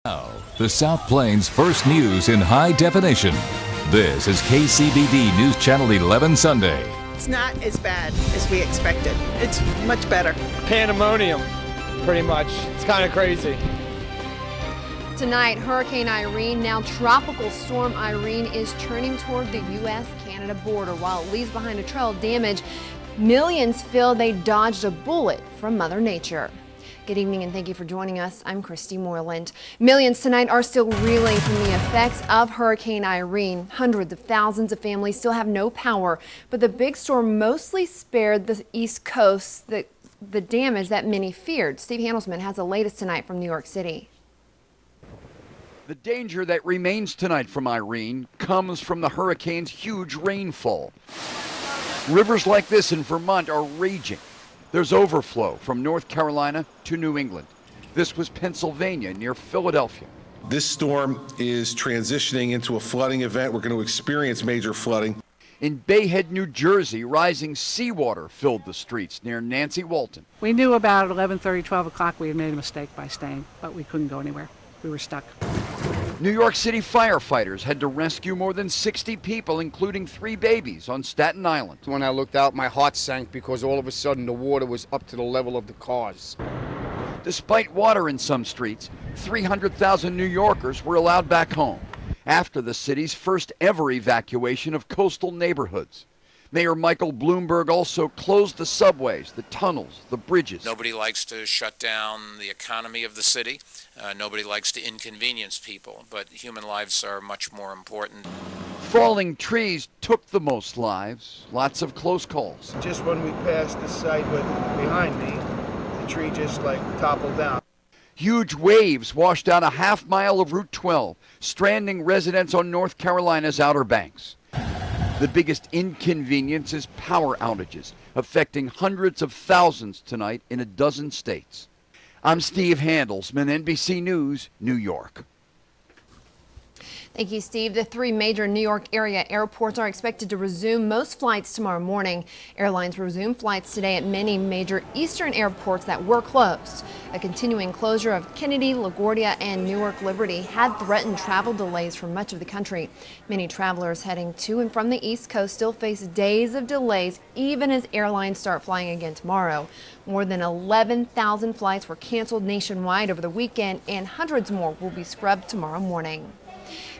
Now, the South Plains first news in high definition. This is KCBD NewsChannel 11 Sunday. It's not as bad as we expected. It's much better. Pandemonium, pretty much. It's kind of crazy. Tonight, Hurricane Irene, now Tropical Storm Irene, is turning toward the U.S.-Canada border. While it leaves behind a trail of damage, millions feel they dodged a bullet from Mother Nature. Good evening and thank you for joining us. I'm Christy Moreland. Millions tonight are still reeling from the effects of Hurricane Irene. Hundreds of thousands of families still have no power, but the big storm mostly spared the East Coast the damage that many feared. Steve Handelsman has the latest tonight from New York City. The danger that remains tonight from Irene comes from the hurricane's huge rainfall. Rivers like this in Vermont are raging. There's overflow from North Carolina to New England. This was Pennsylvania near Philadelphia. This storm is transitioning into a flooding event. We're going to experience major flooding. In Bayhead, New Jersey, rising seawater filled the streets near Nancy Walton. We knew about 11:30, 12 o'clock we had made a mistake by staying, but we couldn't go anywhere. We were stuck. New York City firefighters had to rescue more than 60 people, including 3 babies, on Staten Island. When I looked out, my heart sank because all of a sudden the water was up to the level of the cars. Despite water in some streets, 300,000 New Yorkers were allowed back home after the city's first ever evacuation of coastal neighborhoods. Mayor Michael Bloomberg also closed the subways, the tunnels, the bridges. Nobody likes to shut down the economy of the city. Nobody likes to inconvenience people, but human lives are much more important. Falling trees took the most lives, lots of close calls. Just when we passed the site behind me, the tree just toppled down. Huge waves washed out a half-mile of Route 12, stranding residents on North Carolina's Outer Banks. The biggest inconvenience is power outages, affecting hundreds of thousands tonight in a dozen states. I'm Steve Handelsman, NBC News, New York. Thank you, Steve. The 3 major New York area airports are expected to resume most flights tomorrow morning. Airlines resume flights today at many major eastern airports that were closed. A continuing closure of Kennedy, LaGuardia, and Newark Liberty had threatened travel delays for much of the country. Many travelers heading to and from the East Coast still face days of delays, even as airlines start flying again tomorrow. More than 11,000 flights were canceled nationwide over the weekend, and hundreds more will be scrubbed tomorrow morning.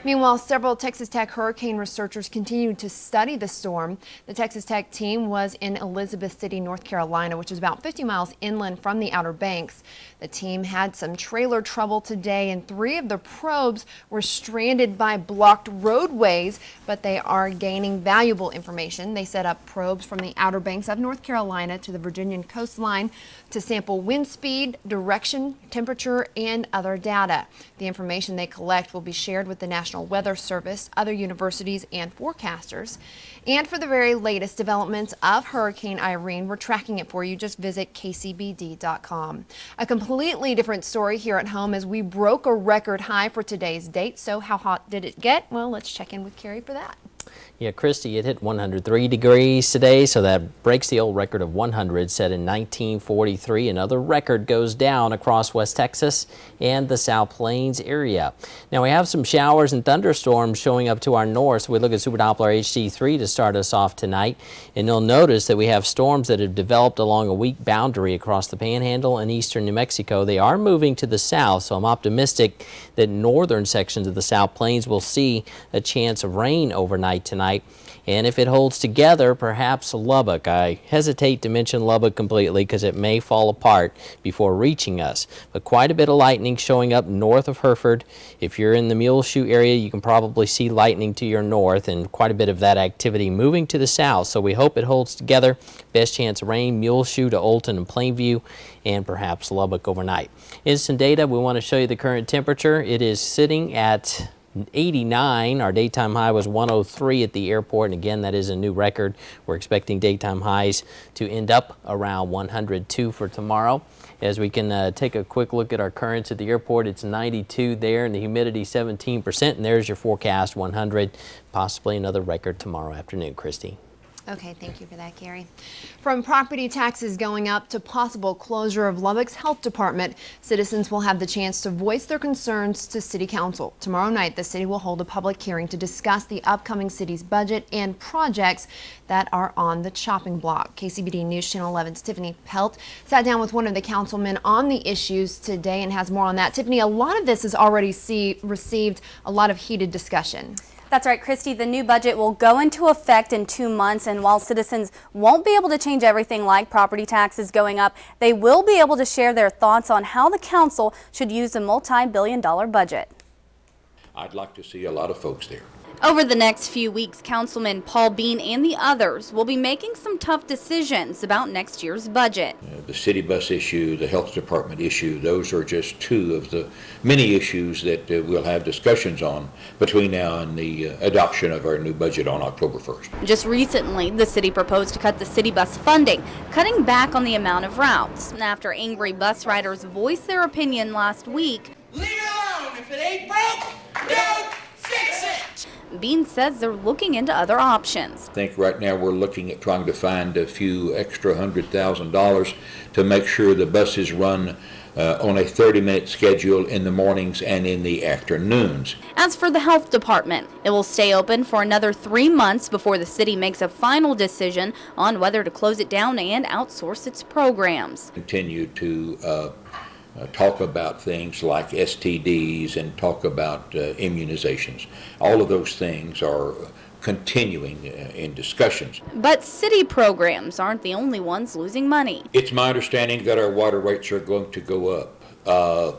Meanwhile, several Texas Tech hurricane researchers continue to study the storm. The Texas Tech team was in Elizabeth City, North Carolina, which is about 50 miles inland from the Outer Banks. The team had some trailer trouble today, and 3 of the probes were stranded by blocked roadways, but they are gaining valuable information. They set up probes from the Outer Banks of North Carolina to the Virginian coastline to sample wind speed, direction, temperature, and other data. The information they collect will be shared with the National Weather Service, other universities, and forecasters. And for the very latest developments of Hurricane Irene, we're tracking it for you. Just visit kcbd.com. A completely different story here at home as we broke a record high for today's date. So how hot did it get? Well, let's check in with Carrie for that. Yeah, Christy, it hit 103 degrees today, so that breaks the old record of 100 set in 1943. Another record goes down across West Texas and the South Plains area. Now, we have some showers and thunderstorms showing up to our north. So we look at Super Doppler HD3 to start us off tonight, and you'll notice that we have storms that have developed along a weak boundary across the Panhandle and eastern New Mexico. They are moving to the south, so I'm optimistic that northern sections of the South Plains will see a chance of rain overnight tonight. And if it holds together, perhaps Lubbock. I hesitate to mention Lubbock completely because it may fall apart before reaching us. But quite a bit of lightning showing up north of Hereford. If you're in the Muleshoe area, you can probably see lightning to your north, and quite a bit of that activity moving to the south. So we hope it holds together. Best chance of rain, Muleshoe to Olton and Plainview, and perhaps Lubbock overnight. Instant data, we want to show you the current temperature. It is sitting at 89. Our daytime high was 103 at the airport, and again, that is a new record. We're expecting daytime highs to end up around 102 for tomorrow. As we can take a quick look at our currents at the airport, it's 92 there, and the humidity 17%, and there's your forecast 100, possibly another record tomorrow afternoon. Christy. Okay, thank you for that, Gary. From property taxes going up to possible closure of Lubbock's health department, citizens will have the chance to voice their concerns to City Council. Tomorrow night, the city will hold a public hearing to discuss the upcoming city's budget and projects that are on the chopping block. KCBD News Channel 11's Tiffany Pelt sat down with one of the councilmen on the issues today and has more on that. Tiffany, a lot of this has already received a lot of heated discussion. That's right, Christy. The new budget will go into effect in 2 months, and while citizens won't be able to change everything like property taxes going up, they will be able to share their thoughts on how the council should use a multi-billion-dollar budget. I'd like to see a lot of folks there. Over the next few weeks, Councilman Paul Bean and the others will be making some tough decisions about next year's budget. The city bus issue, the health department issue, those are just two of the many issues that we'll have discussions on between now and the adoption of our new budget on October 1st. Just recently, the city proposed to cut the city bus funding, cutting back on the amount of routes. After angry bus riders voiced their opinion last week, leave it alone. If it ain't broke, don't fix it. Bean says they're looking into other options. I think right now we're looking at trying to find a few extra $100,000 to make sure the buses run on a 30-minute schedule in the mornings and in the afternoons. As for the health department, it will stay open for another 3 months before the city makes a final decision on whether to close it down and outsource its programs. Continue to talk about things like STDs and talk about immunizations. All of those things are continuing in discussions. But city programs aren't the only ones losing money. It's my understanding that our water rates are going to go up.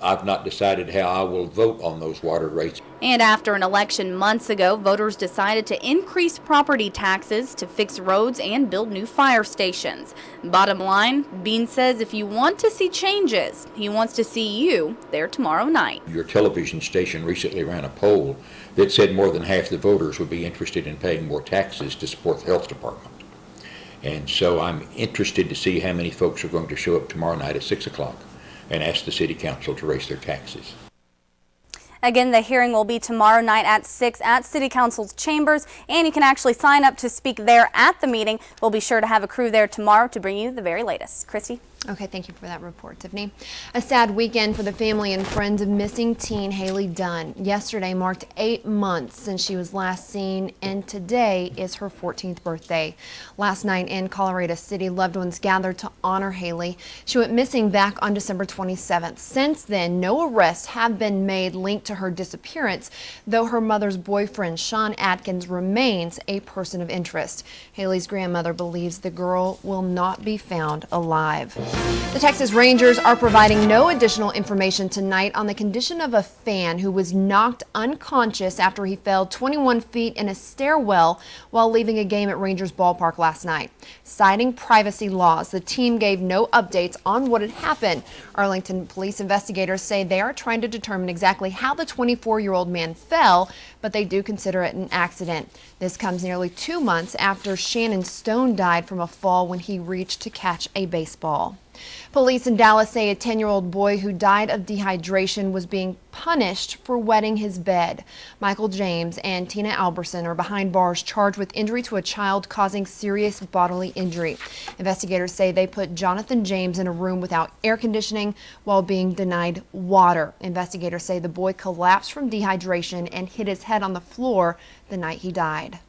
I've not decided how I will vote on those water rates. And after an election months ago, voters decided to increase property taxes to fix roads and build new fire stations. Bottom line, Bean says if you want to see changes, he wants to see you there tomorrow night. Your television station recently ran a poll that said more than half the voters would be interested in paying more taxes to support the health department. And so I'm interested to see how many folks are going to show up tomorrow night at 6 o'clock and ask the City Council to raise their taxes. Again, the hearing will be tomorrow night at 6 at City Council's chambers, and you can actually sign up to speak there at the meeting. We'll be sure to have a crew there tomorrow to bring you the very latest. Christy? Okay, thank you for that report, Tiffany. A sad weekend for the family and friends of missing teen Haley Dunn. Yesterday marked 8 months since she was last seen, and today is her 14th birthday. Last night in Colorado City, loved ones gathered to honor Haley. She went missing back on December 27th. Since then, no arrests have been made linked to her disappearance, though her mother's boyfriend, Sean Atkins, remains a person of interest. Haley's grandmother believes the girl will not be found alive. The Texas Rangers are providing no additional information tonight on the condition of a fan who was knocked unconscious after he fell 21 feet in a stairwell while leaving a game at Rangers ballpark last night. Citing privacy laws, the team gave no updates on what had happened. Arlington police investigators say they are trying to determine exactly how the 24-year-old man fell, but they do consider it an accident. This comes nearly 2 months after Shannon Stone died from a fall when he reached to catch a baseball. Police in Dallas say a 10-year-old boy who died of dehydration was being punished for wetting his bed. Michael James and Tina Alberson are behind bars charged with injury to a child causing serious bodily injury. Investigators say they put Jonathan James in a room without air conditioning while being denied water. Investigators say the boy collapsed from dehydration and hit his head on the floor the night he died.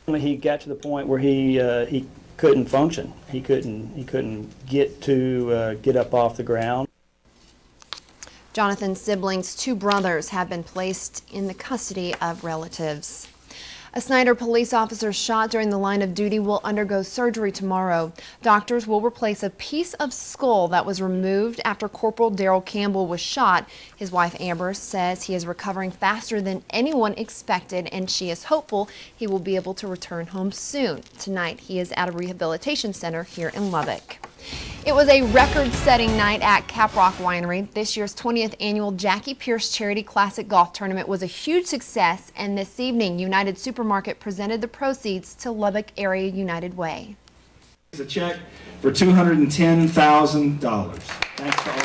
He got to the point where he couldn't function. He couldn't get up off the ground. Jonathan's siblings, 2 brothers, have been placed in the custody of relatives. A Snyder police officer shot during the line of duty will undergo surgery tomorrow. Doctors will replace a piece of skull that was removed after Corporal Daryl Campbell was shot. His wife Amber says he is recovering faster than anyone expected, and she is hopeful he will be able to return home soon. Tonight, he is at a rehabilitation center here in Lubbock. It was a record-setting night at Caprock Winery. This year's 20th annual Jackie Pierce Charity Classic Golf Tournament was a huge success, and this evening, United Supermarket presented the proceeds to Lubbock Area United Way. It's a check for $210,000. Thanks to all.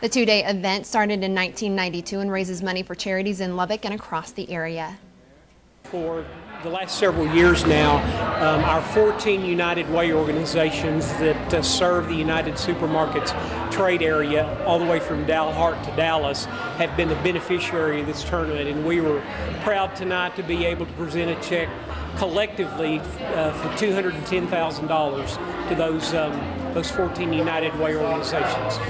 The 2-day event started in 1992 and raises money for charities in Lubbock and across the area. for the last several years now, our 14 United Way organizations that serve the United Supermarkets trade area all the way from Dalhart to Dallas have been the beneficiary of this tournament, and we were proud tonight to be able to present a check collectively for $210,000 to those 14 United Way organizations.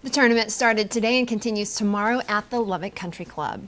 The tournament started today and continues tomorrow at the Lubbock Country Club.